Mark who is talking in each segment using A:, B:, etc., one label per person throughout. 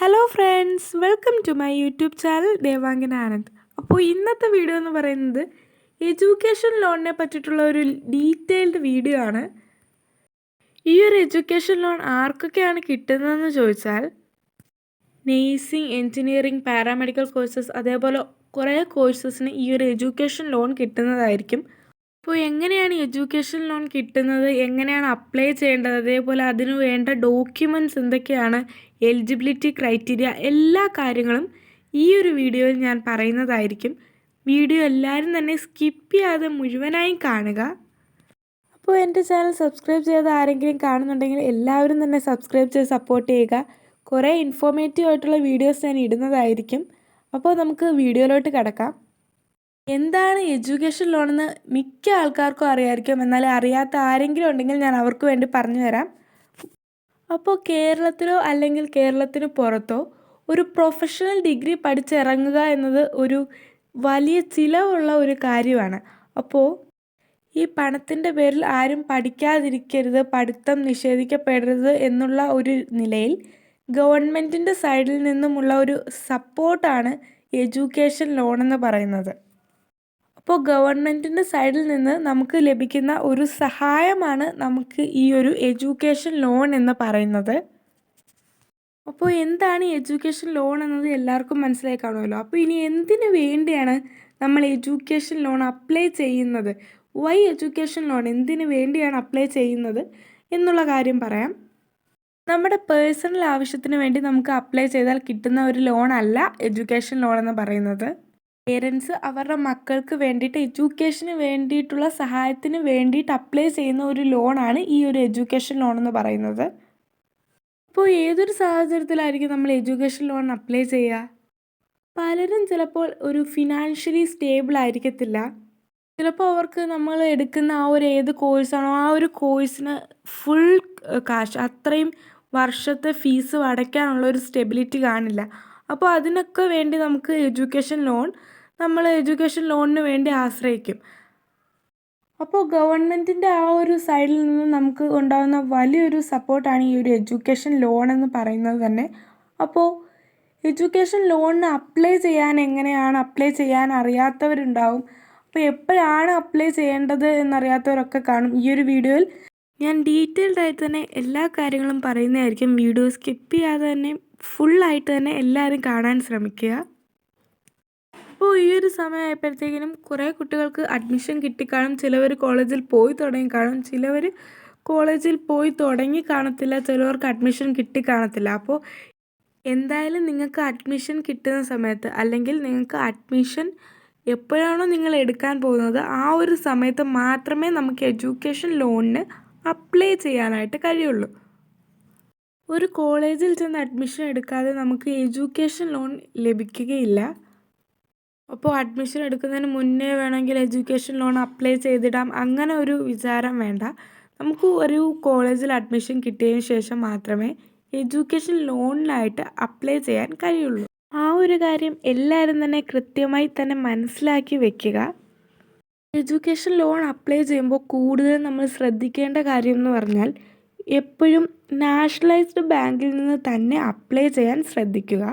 A: Hello friends, welcome to my YouTube channel Devangana Anand. അപ്പോൾ ഇന്നത്തെ video എന്ന് പറയുന്നത് എഡ്യൂക്കേഷൻ ലോണിനെ പറ്റിയിട്ടുള്ള ഒരു ഡീറ്റെയിൽഡ് വീഡിയോ ആണ്. ഈ ഒരു എഡ്യൂക്കേഷൻ ലോൺ ആർക്കൊക്കെയാണ് കിട്ടുന്നതെന്ന് ചോദിച്ചാൽ നേഴ്സിംഗ്, എൻജിനീയറിംഗ്, പാരാമെഡിക്കൽ കോഴ്സസ് അതേപോലെ കുറേ കോഴ്സസിന് ഈ ഒരു എഡ്യൂക്കേഷൻ ലോൺ കിട്ടുന്നതായിരിക്കും. അപ്പോൾ എങ്ങനെയാണ് എഡ്യൂക്കേഷൻ ലോൺ കിട്ടുന്നത്, എങ്ങനെയാണ് അപ്ലൈ ചെയ്യേണ്ടത്, അതേപോലെ അതിന് വേണ്ട ഡോക്യുമെൻറ്റ്സ് എന്തൊക്കെയാണ്, എലിജിബിലിറ്റി ക്രൈറ്റീരിയ, എല്ലാ കാര്യങ്ങളും ഈ ഒരു വീഡിയോയിൽ ഞാൻ പറയുന്നതായിരിക്കും. വീഡിയോ എല്ലാവരും തന്നെ സ്കിപ്പ് ചെയ്യാതെ മുഴുവനായും കാണുക. അപ്പോൾ എൻ്റെ ചാനൽ സബ്സ്ക്രൈബ് ചെയ്ത് ആരെങ്കിലും കാണുന്നുണ്ടെങ്കിൽ എല്ലാവരും തന്നെ സബ്സ്ക്രൈബ് ചെയ്ത് സപ്പോർട്ട് ചെയ്യുക. കുറേ ഇൻഫോർമേറ്റീവ് ആയിട്ടുള്ള വീഡിയോസ് ഞാൻ ഇടുന്നതായിരിക്കും. അപ്പോൾ നമുക്ക് വീഡിയോയിലോട്ട് കിടക്കാം. എന്താണ് എഡ്യൂക്കേഷൻ ലോൺ എന്ന് മിക്ക ആൾക്കാർക്കും അറിയാമായിരിക്കും. എന്നാൽ അറിയാത്ത ആരെങ്കിലും ഉണ്ടെങ്കിൽ ഞാൻ അവർക്ക് വേണ്ടി പറഞ്ഞു തരാം. അപ്പോൾ കേരളത്തിലോ അല്ലെങ്കിൽ കേരളത്തിന് പുറത്തോ ഒരു പ്രൊഫഷണൽ ഡിഗ്രി പഠിച്ചിറങ്ങുക എന്നത് ഒരു വലിയ ചിലവുള്ള ഒരു കാര്യമാണ്. അപ്പോൾ ഈ പണത്തിൻ്റെ പേരിൽ ആരും പഠിക്കാതിരിക്കരുത്, പഠിത്തം നിഷേധിക്കപ്പെടരുത് എന്നുള്ള ഒരു നിലയിൽ ഗവൺമെൻറ്റിൻ്റെ സൈഡിൽ നിന്നുമുള്ള ഒരു സപ്പോർട്ടാണ് എഡ്യൂക്കേഷൻ ലോൺ എന്ന് പറയുന്നത്. അപ്പോൾ ഗവൺമെൻറ്റിൻ്റെ സൈഡിൽ നിന്ന് നമുക്ക് ലഭിക്കുന്ന ഒരു സഹായമാണ് നമുക്ക് ഈ ഒരു എഡ്യൂക്കേഷൻ ലോൺ എന്ന് പറയുന്നത്. അപ്പോൾ എന്താണ് എഡ്യൂക്കേഷൻ ലോൺ എന്നത് എല്ലാവർക്കും മനസ്സിലായി കാണുമല്ലോ. അപ്പോൾ ഇനി എന്തിനു വേണ്ടിയാണ് നമ്മൾ എഡ്യൂക്കേഷൻ ലോൺ അപ്ലൈ ചെയ്യുന്നത്, വൈ എഡ്യൂക്കേഷൻ ലോൺ എന്തിനു വേണ്ടിയാണ് അപ്ലൈ ചെയ്യുന്നത് എന്നുള്ള കാര്യം പറയാം. നമ്മുടെ പേഴ്സണൽ ആവശ്യത്തിന് വേണ്ടി നമുക്ക് അപ്ലൈ ചെയ്താൽ കിട്ടുന്ന ഒരു ലോൺ അല്ല എഡ്യൂക്കേഷൻ ലോൺ എന്ന് പറയുന്നത്. പേരൻസ് അവരുടെ മക്കൾക്ക് വേണ്ടിയിട്ട് എഡ്യൂക്കേഷന് വേണ്ടിയിട്ടുള്ള സഹായത്തിന് വേണ്ടിയിട്ട് അപ്ലൈ ചെയ്യുന്ന ഒരു ലോണാണ് ഈ ഒരു എഡ്യൂക്കേഷൻ ലോൺ എന്ന് പറയുന്നത്. അപ്പോൾ ഏതൊരു സാഹചര്യത്തിലായിരിക്കും നമ്മൾ എഡ്യൂക്കേഷൻ ലോൺ അപ്ലൈ ചെയ്യുക? പലരും ചിലപ്പോൾ ഒരു ഫിനാൻഷ്യലി സ്റ്റേബിൾ ആയിരിക്കത്തില്ല. ചിലപ്പോൾ അവർക്ക് നമ്മൾ എടുക്കുന്ന ആ ഒരു ഏത് കോഴ്സാണോ ആ ഒരു കോഴ്സിന് ഫുൾ കാശ്, അത്രയും വർഷത്തെ ഫീസ് അടയ്ക്കാനുള്ള ഒരു സ്റ്റെബിലിറ്റി കാണില്ല. അപ്പോൾ അതിനൊക്കെ വേണ്ടി നമുക്ക് നമ്മൾ എഡ്യൂക്കേഷൻ ലോണിന് വേണ്ടി ആശ്രയിക്കും. അപ്പോൾ ഗവൺമെൻറ്റിൻ്റെ ആ ഒരു സൈഡിൽ നിന്ന് നമുക്ക് ഉണ്ടാകുന്ന വലിയൊരു സപ്പോർട്ടാണ് ഈ ഒരു എഡ്യൂക്കേഷൻ ലോൺ എന്ന് പറയുന്നത് തന്നെ. അപ്പോൾ എഡ്യൂക്കേഷൻ ലോണിന് എങ്ങനെയാണ് അപ്ലൈ ചെയ്യാൻ അറിയാത്തവരുണ്ടാവും. അപ്പോൾ എപ്പോഴാണ് അപ്ലൈ ചെയ്യേണ്ടത് എന്നറിയാത്തവരൊക്കെ കാണും. ഈ ഒരു വീഡിയോയിൽ ഞാൻ ഡീറ്റെയിൽഡ് ആയിട്ട് തന്നെ എല്ലാ കാര്യങ്ങളും പറയുന്നതായിരിക്കും. വീഡിയോ സ്കിപ്പ് ചെയ്യാതെ തന്നെ ഫുള്ളായിട്ട് തന്നെ എല്ലാവരും കാണാൻ ശ്രമിക്കുക. അപ്പോൾ ഈ ഒരു സമയമായപ്പോഴത്തേക്കിനും കുറേ കുട്ടികൾക്ക് അഡ്മിഷൻ കിട്ടിക്കാണും. ചിലവർ കോളേജിൽ പോയി തുടങ്ങി കാണും, ചിലവർ കോളേജിൽ പോയി തുടങ്ങി കാണത്തില്ല, ചിലവർക്ക് അഡ്മിഷൻ കിട്ടിക്കാണത്തില്ല. അപ്പോൾ എന്തായാലും നിങ്ങൾക്ക് അഡ്മിഷൻ കിട്ടുന്ന സമയത്ത്, അല്ലെങ്കിൽ നിങ്ങൾക്ക് അഡ്മിഷൻ എപ്പോഴാണോ നിങ്ങൾ എടുക്കാൻ പോകുന്നത് ആ ഒരു സമയത്ത് മാത്രമേ നമുക്ക് എഡ്യൂക്കേഷൻ ലോണിന് അപ്ലൈ ചെയ്യാനായിട്ട് കഴിയുള്ളൂ. ഒരു കോളേജിൽ ചെന്ന് അഡ്മിഷൻ എടുക്കാതെ നമുക്ക് എഡ്യൂക്കേഷൻ ലോൺ ലഭിക്കുകയില്ല. അപ്പോൾ അഡ്മിഷൻ എടുക്കുന്നതിന് മുന്നേ വേണമെങ്കിൽ എഡ്യൂക്കേഷൻ ലോൺ അപ്ലൈ ചെയ്തിടാം, അങ്ങനെ ഒരു വിചാരം വേണ്ട. നമുക്ക് ഒരു കോളേജിൽ അഡ്മിഷൻ കിട്ടിയതിന് ശേഷം മാത്രമേ എഡ്യൂക്കേഷൻ ലോണിനായിട്ട് അപ്ലൈ ചെയ്യാൻ കഴിയുള്ളൂ. ആ ഒരു കാര്യം എല്ലാവരും തന്നെ കൃത്യമായി തന്നെ മനസ്സിലാക്കി വെക്കുക. എഡ്യൂക്കേഷൻ ലോൺ അപ്ലൈ ചെയ്യുമ്പോൾ കൂടുതൽ നമ്മൾ ശ്രദ്ധിക്കേണ്ട കാര്യം എന്ന് പറഞ്ഞാൽ എപ്പോഴും നാഷണലൈസ്ഡ് ബാങ്കിൽ നിന്ന് തന്നെ അപ്ലൈ ചെയ്യാൻ ശ്രദ്ധിക്കുക.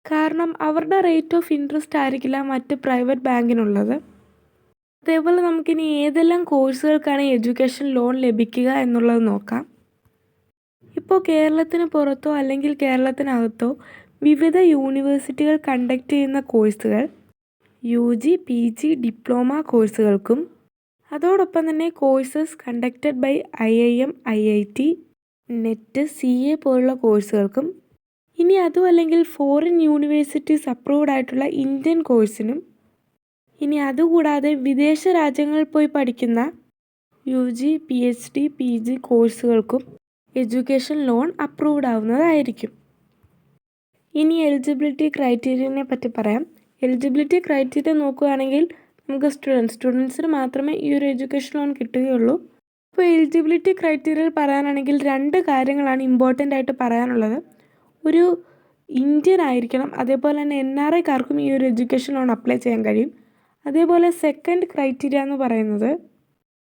A: കാരണം അവരുടെ റേറ്റ് ഓഫ് ഇൻട്രസ്റ്റ് ആയിരിക്കില്ല മറ്റ് പ്രൈവറ്റ് ബാങ്കിനുള്ളത്. അതേപോലെ നമുക്കിനി ഏതെല്ലാം കോഴ്സുകൾക്കാണ് എഡ്യൂക്കേഷൻ ലോൺ ലഭിക്കുക എന്നുള്ളത് നോക്കാം. ഇപ്പോൾ കേരളത്തിന് പുറത്തോ അല്ലെങ്കിൽ കേരളത്തിനകത്തോ വിവിധ യൂണിവേഴ്സിറ്റികൾ കണ്ടക്ട് ചെയ്യുന്ന കോഴ്സുകൾ UG, PG, ഡിപ്ലോമ കോഴ്സുകൾക്കും അതോടൊപ്പം തന്നെ courses conducted by IIM, IIT, NET, CA പോലുള്ള കോഴ്സുകൾക്കും, ഇനി അതും അല്ലെങ്കിൽ ഫോറിൻ യൂണിവേഴ്സിറ്റീസ് അപ്രൂവ്ഡ് ആയിട്ടുള്ള ഇന്ത്യൻ കോഴ്സിനും, ഇനി അതുകൂടാതെ വിദേശ രാജ്യങ്ങളിൽ പോയി പഠിക്കുന്ന UG, PhD, PG കോഴ്സുകൾക്കും എഡ്യൂക്കേഷൻ ലോൺ അപ്രൂവ്ഡ് ആവുന്നതായിരിക്കും. ഇനി എലിജിബിലിറ്റി ക്രൈറ്റീരിയനെ പറ്റി പറയാം. എലിജിബിലിറ്റി ക്രൈറ്റീരിയ നോക്കുകയാണെങ്കിൽ നമുക്ക് സ്റ്റുഡൻസിന് മാത്രമേ ഈ ഒരു എഡ്യൂക്കേഷൻ ലോൺ കിട്ടുകയുള്ളൂ. അപ്പോൾ എലിജിബിലിറ്റി ക്രൈറ്റീരിയയിൽ പറയാനാണെങ്കിൽ 2 കാര്യങ്ങളാണ് ഇമ്പോർട്ടൻ്റ് ആയിട്ട് പറയാനുള്ളത്. ഒരു ഇന്ത്യൻ ആയിരിക്കണം, അതേപോലെ തന്നെ NRIക്കാർക്കും ഈ ഒരു എഡ്യൂക്കേഷൻ ലോൺ അപ്ലൈ ചെയ്യാൻ കഴിയും. അതേപോലെ സെക്കൻഡ് ക്രൈറ്റീരിയ എന്ന് പറയുന്നത്,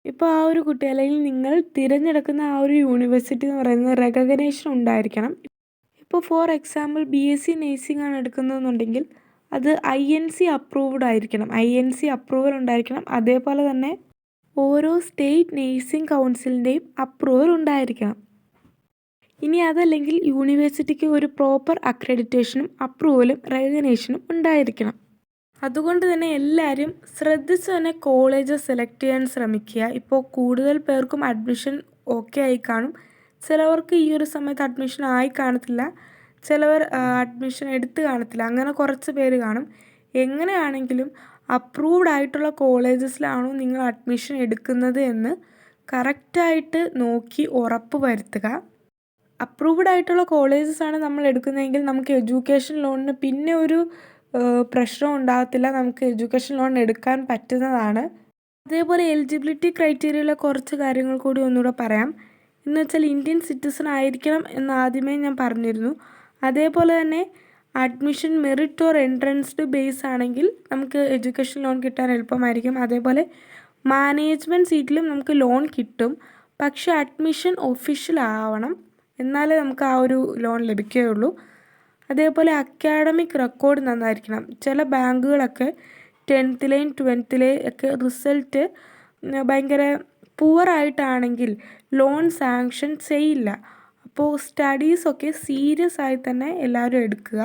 A: ഇപ്പോൾ ആ ഒരു കുട്ടി അല്ലെങ്കിൽ നിങ്ങൾ തിരഞ്ഞെടുക്കുന്ന ആ ഒരു യൂണിവേഴ്സിറ്റി എന്ന് പറയുന്നത് റെക്കഗ്നേഷൻ ഉണ്ടായിരിക്കണം. ഇപ്പോൾ ഫോർ എക്സാമ്പിൾ BSc നേഴ്സിംഗ് ആണ് എടുക്കുന്നതെന്നുണ്ടെങ്കിൽ അത് INC അപ്രൂവ്ഡ് ആയിരിക്കണം, INC അപ്രൂവൽ ഉണ്ടായിരിക്കണം. അതേപോലെ തന്നെ ഓരോ സ്റ്റേറ്റ് നേഴ്സിംഗ് കൗൺസിലിൻ്റെയും അപ്രൂവൽ ഉണ്ടായിരിക്കണം. ഇനി അതല്ലെങ്കിൽ യൂണിവേഴ്സിറ്റിക്ക് ഒരു പ്രോപ്പർ അക്രഡിറ്റേഷനും അപ്രൂവലും റെക്കഗ്നേഷനും ഉണ്ടായിരിക്കണം. അതുകൊണ്ട് തന്നെ എല്ലാവരും ശ്രദ്ധിച്ച് തന്നെ കോളേജ് സെലക്ട് ചെയ്യാൻ ശ്രമിക്കുക. ഇപ്പോൾ കൂടുതൽ പേർക്കും അഡ്മിഷൻ ഓക്കെ ആയി കാണും, ചിലവർക്ക് ഈ ഒരു സമയത്ത് അഡ്മിഷൻ ആയി കാണത്തില്ല, ചിലവർ അഡ്മിഷൻ എടുത്ത് കാണത്തില്ല, അങ്ങനെ കുറച്ച് പേര് കാണും. എങ്ങനെയാണെങ്കിലും അപ്രൂവ്ഡ് ആയിട്ടുള്ള കോളേജസിലാണോ നിങ്ങൾ അഡ്മിഷൻ എടുക്കുന്നത് എന്ന് കറക്റ്റായിട്ട് നോക്കി ഉറപ്പ് വരുത്തുക. അപ്രൂവ്ഡ് ആയിട്ടുള്ള കോളേജസാണ് നമ്മൾ എടുക്കുന്നതെങ്കിൽ നമുക്ക് എഡ്യൂക്കേഷൻ ലോണിന് പിന്നെ ഒരു പ്രശ്നം ഉണ്ടാകത്തില്ല, നമുക്ക് എഡ്യൂക്കേഷൻ ലോൺ എടുക്കാൻ പറ്റുന്നതാണ്. അതേപോലെ എലിജിബിലിറ്റി ക്രൈറ്റീരിയയിലെ കുറച്ച് കാര്യങ്ങൾ കൂടി ഒന്നുകൂടെ പറയാം. എന്ന് വെച്ചാൽ ഇന്ത്യൻ സിറ്റിസൺ ആയിരിക്കണം എന്ന് ആദ്യമേ ഞാൻ പറഞ്ഞിരുന്നു. അതേപോലെ തന്നെ admission merit or entranced base ആണെങ്കിൽ നമുക്ക് എഡ്യൂക്കേഷൻ ലോൺ കിട്ടാൻ എളുപ്പമായിരിക്കും. അതേപോലെ മാനേജ്മെൻറ്റ് സീറ്റിലും നമുക്ക് ലോൺ കിട്ടും, പക്ഷേ അഡ്മിഷൻ ഒഫീഷ്യൽ ആവണം, എന്നാലേ നമുക്ക് ആ ഒരു ലോൺ ലഭിക്കുകയുള്ളൂ. അതേപോലെ അക്കാഡമിക് റെക്കോർഡ് നന്നായിരിക്കണം. ചില ബാങ്കുകളൊക്കെ 10th 12th ഒക്കെ റിസൾട്ട് ഭയങ്കര പുവറായിട്ടാണെങ്കിൽ ലോൺ സാങ്ഷൻ ചെയ്യില്ല. അപ്പോൾ സ്റ്റഡീസൊക്കെ സീരിയസ് ആയി തന്നെ എല്ലാവരും എടുക്കുക.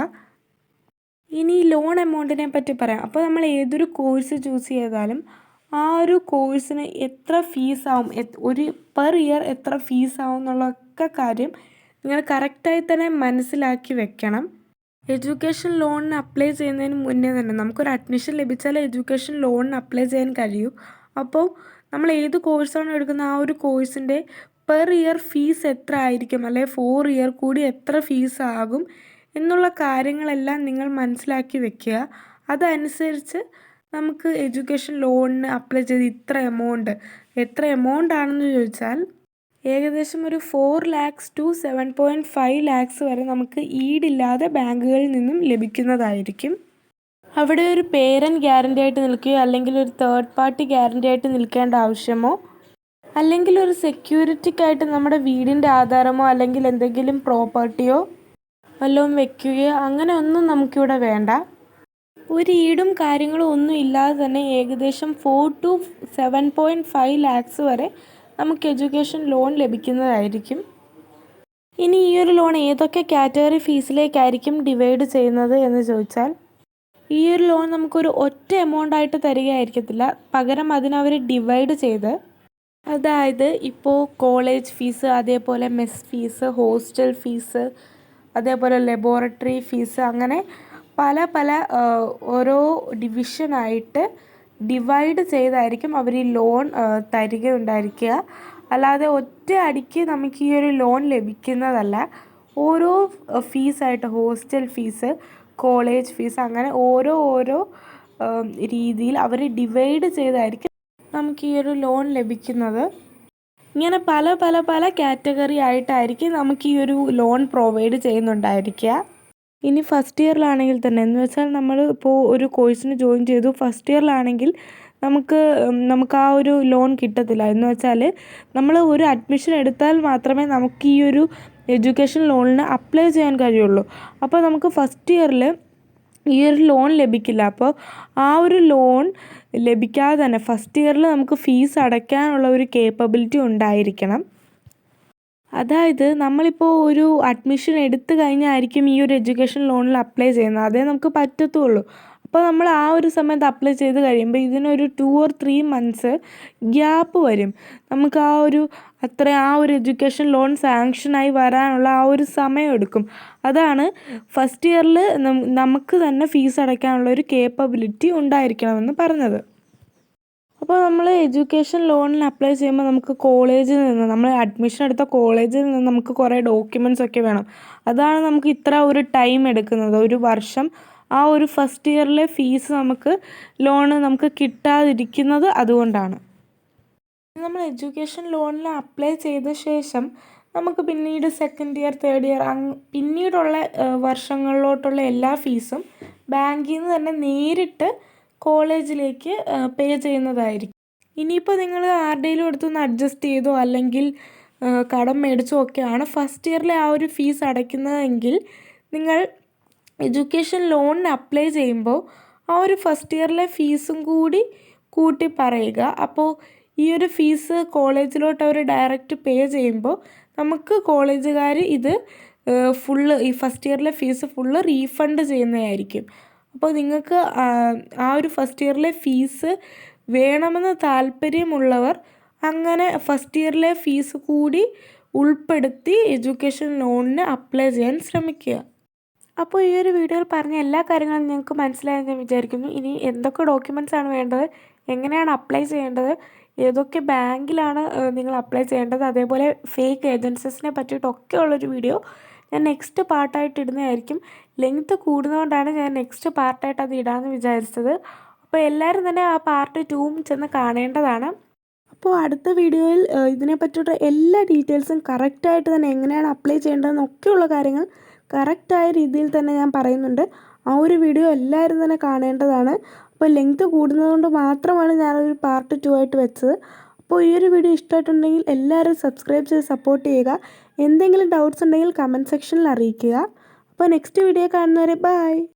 A: ഇനി ലോൺ എമൗണ്ടിനെ പറ്റി പറയാം. അപ്പോൾ നമ്മൾ ഏതൊരു കോഴ്സ് ചൂസ് ചെയ്താലും ആ ഒരു കോഴ്സിന് എത്ര ഫീസാവും, ഒരു പെർ ഇയർ എത്ര ഫീസാവും എന്നുള്ളൊക്കെ കാര്യം നിങ്ങൾ കറക്റ്റായി തന്നെ മനസ്സിലാക്കി വെക്കണം. എഡ്യൂക്കേഷൻ ലോണിന് അപ്ലൈ ചെയ്യുന്നതിന് മുന്നേ തന്നെ നമുക്കൊരു അഡ്മിഷൻ ലഭിച്ചാലേ എഡ്യൂക്കേഷൻ ലോണിന് അപ്ലൈ ചെയ്യാൻ കഴിയൂ. അപ്പോൾ നമ്മൾ ഏത് കോഴ്സാണോ എടുക്കുന്ന ആ ഒരു കോഴ്സിൻ്റെ പെർ ഇയർ ഫീസ് എത്ര ആയിരിക്കും, അല്ലെങ്കിൽ 4 ഇയർ കൂടി എത്ര ഫീസാകും എന്നുള്ള കാര്യങ്ങളെല്ലാം നിങ്ങൾ മനസ്സിലാക്കി വെക്കുക. അതനുസരിച്ച് നമുക്ക് എഡ്യൂക്കേഷൻ ലോണിന് അപ്ലൈ ചെയ്ത് എത്ര എമൗണ്ട് ആണെന്ന് ചോദിച്ചാൽ ഏകദേശം ഒരു 4 lakhs to 7.5 lakhs വരെ നമുക്ക് ഈടില്ലാതെ ബാങ്കുകളിൽ നിന്നും ലഭിക്കുന്നതായിരിക്കും. അവിടെ ഒരു പേരൻറ്റ് ഗ്യാരണ്ടി ആയിട്ട് നിൽക്കുകയോ അല്ലെങ്കിൽ ഒരു തേർഡ് പാർട്ടി ഗ്യാരണ്ടി ആയിട്ട് നിൽക്കേണ്ട ആവശ്യമോ അല്ലെങ്കിൽ ഒരു സെക്യൂരിറ്റിക്കായിട്ട് നമ്മുടെ വീടിൻ്റെ ആധാരമോ അല്ലെങ്കിൽ എന്തെങ്കിലും പ്രോപ്പർട്ടിയോ വല്ലതും വെക്കുകയോ അങ്ങനെ ഒന്നും നമുക്കിവിടെ വേണ്ട. ഒരു ഈടും കാര്യങ്ങളും ഒന്നും ഇല്ലാതെ തന്നെ ഏകദേശം 4 to 7.5 lakhs വരെ നമുക്ക് എഡ്യൂക്കേഷൻ ലോൺ ലഭിക്കുന്നതായിരിക്കും. ഇനി ഈ ഒരു ലോൺ ഏതൊക്കെ കാറ്റഗറി ഫീസിലേക്കായിരിക്കും ഡിവൈഡ് ചെയ്യുന്നത് എന്ന് ചോദിച്ചാൽ ഈ ഒരു ലോൺ നമുക്കൊരു ഒറ്റ എമൗണ്ട് ആയിട്ട് തരികയായിരിക്കത്തില്ല, പകരം അതിനവർ ഡിവൈഡ് ചെയ്ത്, അതായത് ഇപ്പോൾ കോളേജ് ഫീസ്, അതേപോലെ മെസ് ഫീസ്, ഹോസ്റ്റൽ ഫീസ്, അതേപോലെ ലബോറട്ടറി ഫീസ്, അങ്ങനെ പല ഓരോ ഡിവിഷനായിട്ട് ഡിവൈഡ് ചെയ്തായിരിക്കും അവർ ഈ ലോൺ തരികയുണ്ടായിരിക്കുക. അല്ലാതെ ഒറ്റ അടിക്ക് നമുക്ക് ഈ ഒരു ലോൺ ലഭിക്കുന്നതല്ല. ഓരോ ഫീസായിട്ട് ഹോസ്റ്റൽ ഫീസ്, കോളേജ് ഫീസ്, അങ്ങനെ ഓരോ രീതിയിൽ അവർ ഡിവൈഡ് ചെയ്തായിരിക്കും നമുക്ക് ഈ ഒരു ലോൺ ലഭിക്കുന്നത്. ഇങ്ങനെ പല കാറ്റഗറി ആയിട്ടായിരിക്കും നമുക്ക് ഈ ഒരു ലോൺ പ്രൊവൈഡ് ചെയ്യുന്നുണ്ടായിരിക്കുക. ഇനി ഫസ്റ്റ് ഇയറിലാണെങ്കിൽ തന്നെ എന്ന് വെച്ചാൽ നമ്മൾ ഇപ്പോൾ ഒരു കോഴ്സിന് ജോയിൻ ചെയ്തു, ഫസ്റ്റ് ഇയറിലാണെങ്കിൽ നമുക്ക് ആ ഒരു ലോൺ കിട്ടത്തില്ല. എന്ന് വെച്ചാൽ നമ്മൾ ഒരു അഡ്മിഷൻ എടുത്താൽ മാത്രമേ നമുക്ക് ഈ ഒരു എഡ്യൂക്കേഷൻ ലോണിന് അപ്ലൈ ചെയ്യാൻ കഴിയുള്ളൂ. അപ്പോൾ നമുക്ക് ഫസ്റ്റ് ഇയറിൽ ഈ ഒരു ലോൺ ലഭിക്കില്ല. അപ്പോൾ ആ ഒരു ലോൺ ലഭിക്കാതെ തന്നെ ഫസ്റ്റ് ഇയറിൽ നമുക്ക് ഫീസ് അടയ്ക്കാനുള്ള ഒരു കേപ്പബിലിറ്റി ഉണ്ടായിരിക്കണം. അതായത് നമ്മളിപ്പോൾ ഒരു അഡ്മിഷൻ എടുത്തു കഴിഞ്ഞായിരിക്കും ഈ ഒരു എഡ്യൂക്കേഷൻ ലോണിൽ അപ്ലൈ ചെയ്യുന്നത്, അതേ നമുക്ക് പറ്റത്തുള്ളൂ. അപ്പോൾ നമ്മൾ ആ ഒരു സമയത്ത് അപ്ലൈ ചെയ്ത് കഴിയുമ്പോൾ ഇതിനൊരു 2 or 3 months ഗ്യാപ്പ് വരും. നമുക്ക് ആ ഒരു എഡ്യൂക്കേഷൻ ലോൺ സാങ്ഷനായി വരാനുള്ള ആ ഒരു സമയം എടുക്കും. അതാണ് ഫസ്റ്റ് ഇയറിൽ നമുക്ക് തന്നെ ഫീസ് അടയ്ക്കാനുള്ള ഒരു കേപ്പബിലിറ്റി ഉണ്ടായിരിക്കണമെന്ന് പറഞ്ഞത്. അപ്പോൾ നമ്മൾ എഡ്യൂക്കേഷൻ ലോണിന് അപ്ലൈ ചെയ്യുമ്പോൾ നമുക്ക് കോളേജിൽ നിന്ന്, നമ്മൾ അഡ്മിഷൻ എടുത്ത കോളേജിൽ നിന്ന് നമുക്ക് കുറേ ഡോക്യുമെൻറ്റ്സ് ഒക്കെ വേണം. അതാണ് നമുക്ക് ഇത്ര ഒരു ടൈം എടുക്കുന്നത്, ഒരു വർഷം. ആ ഒരു ഫസ്റ്റ് ഇയറിലെ ഫീസ് നമുക്ക് കിട്ടാതിരിക്കുന്നത് അതുകൊണ്ടാണ്. നമ്മൾ എഡ്യൂക്കേഷൻ ലോണിന് അപ്ലൈ ചെയ്ത ശേഷം നമുക്ക് പിന്നീട് സെക്കൻഡ് ഇയർ, തേർഡ് ഇയർ പിന്നീടുള്ള വർഷങ്ങളിലോട്ടുള്ള എല്ലാ ഫീസും ബാങ്കിൽ നിന്ന് തന്നെ നേരിട്ട് കോളേജിലേക്ക് പേ ചെയ്യുന്നതായിരിക്കും. ഇനിയിപ്പോൾ നിങ്ങൾ ആരുടെയും അടുത്തൊന്ന് അഡ്ജസ്റ്റ് ചെയ്തോ അല്ലെങ്കിൽ കടം മേടിച്ചോ ഒക്കെയാണ് ഫസ്റ്റ് ഇയറിലെ ആ ഒരു ഫീസ് അടയ്ക്കുന്നതെങ്കിൽ നിങ്ങൾ എഡ്യൂക്കേഷൻ ലോണിന് അപ്ലൈ ചെയ്യുമ്പോൾ ആ ഒരു ഫസ്റ്റ് ഇയറിലെ ഫീസും കൂടി കൂട്ടി പറയുക. അപ്പോൾ ഈ ഒരു ഫീസ് കോളേജിലോട്ട് അവർ ഡയറക്റ്റ് പേ ചെയ്യുമ്പോൾ നമുക്ക് കോളേജുകാർ ഇത് ഫുള്ള് ഈ ഫസ്റ്റ് ഇയറിലെ ഫീസ് ഫുള്ള് റീഫണ്ട് ചെയ്യുന്നതായിരിക്കും. അപ്പോൾ നിങ്ങൾക്ക് ആ ഒരു ഫസ്റ്റ് ഇയറിലെ ഫീസ് വേണമെന്ന് താല്പര്യമുള്ളവർ അങ്ങനെ ഫസ്റ്റ് ഇയറിലെ ഫീസ് കൂടി ഉൾപ്പെടുത്തി എഡ്യൂക്കേഷൻ ലോണിന് അപ്ലൈ ചെയ്യാൻ ശ്രമിക്കുക. അപ്പോൾ ഈ ഒരു വീഡിയോയിൽ പറഞ്ഞ എല്ലാ കാര്യങ്ങളും നിങ്ങൾക്ക് മനസ്സിലായെന്ന് ഞാൻ വിചാരിക്കുന്നു. ഇനി എന്തൊക്കെ ഡോക്യുമെൻറ്റ്സ് ആണ് വേണ്ടത്, എങ്ങനെയാണ് അപ്ലൈ ചെയ്യേണ്ടത്, ഏതൊക്കെ ബാങ്കിലാണ് നിങ്ങൾ അപ്ലൈ ചെയ്യേണ്ടത്, അതേപോലെ ഫേക്ക് ഏജൻസീസിനെ പറ്റിയിട്ടൊക്കെ ഉള്ളൊരു വീഡിയോ ഞാൻ നെക്സ്റ്റ് പാർട്ടായിട്ട് ഇടുന്നതായിരിക്കും. ലെങ്ത്ത് കൂടുന്നതുകൊണ്ടാണ് ഞാൻ നെക്സ്റ്റ് പാർട്ടായിട്ട് അത് ഇടാമെന്ന് വിചാരിച്ചത്. അപ്പോൾ എല്ലാവരും തന്നെ ആ പാർട്ട് 2 ചെന്ന് കാണേണ്ടതാണ്. അപ്പോൾ അടുത്ത വീഡിയോയിൽ ഇതിനെ പറ്റിയിട്ട് എല്ലാ ഡീറ്റെയിൽസും കറക്റ്റായിട്ട് തന്നെ എങ്ങനെയാണ് അപ്ലൈ ചെയ്യേണ്ടതെന്നൊക്കെയുള്ള കാര്യങ്ങൾ കറക്റ്റായ രീതിയിൽ തന്നെ ഞാൻ പറയുന്നുണ്ട്. ആ ഒരു വീഡിയോ എല്ലാവരും തന്നെ കാണേണ്ടതാണ്. അപ്പോൾ ലെങ്ത്ത് കൂടുന്നതുകൊണ്ട് മാത്രമാണ് ഞാനൊരു പാർട്ട് 2 ആയിട്ട് വെച്ചത്. അപ്പോൾ ഈ ഒരു വീഡിയോ ഇഷ്ടമായിട്ടുണ്ടെങ്കിൽ എല്ലാവരും സബ്സ്ക്രൈബ് ചെയ്ത് സപ്പോർട്ട് ചെയ്യുക. എന്തെങ്കിലും ഡൗട്ട്സ് ഉണ്ടെങ്കിൽ കമൻറ്റ് സെക്ഷനിൽ അറിയിക്കുക. അപ്പോൾ നെക്സ്റ്റ് വീഡിയോ കാണുന്നവരെ ബൈ.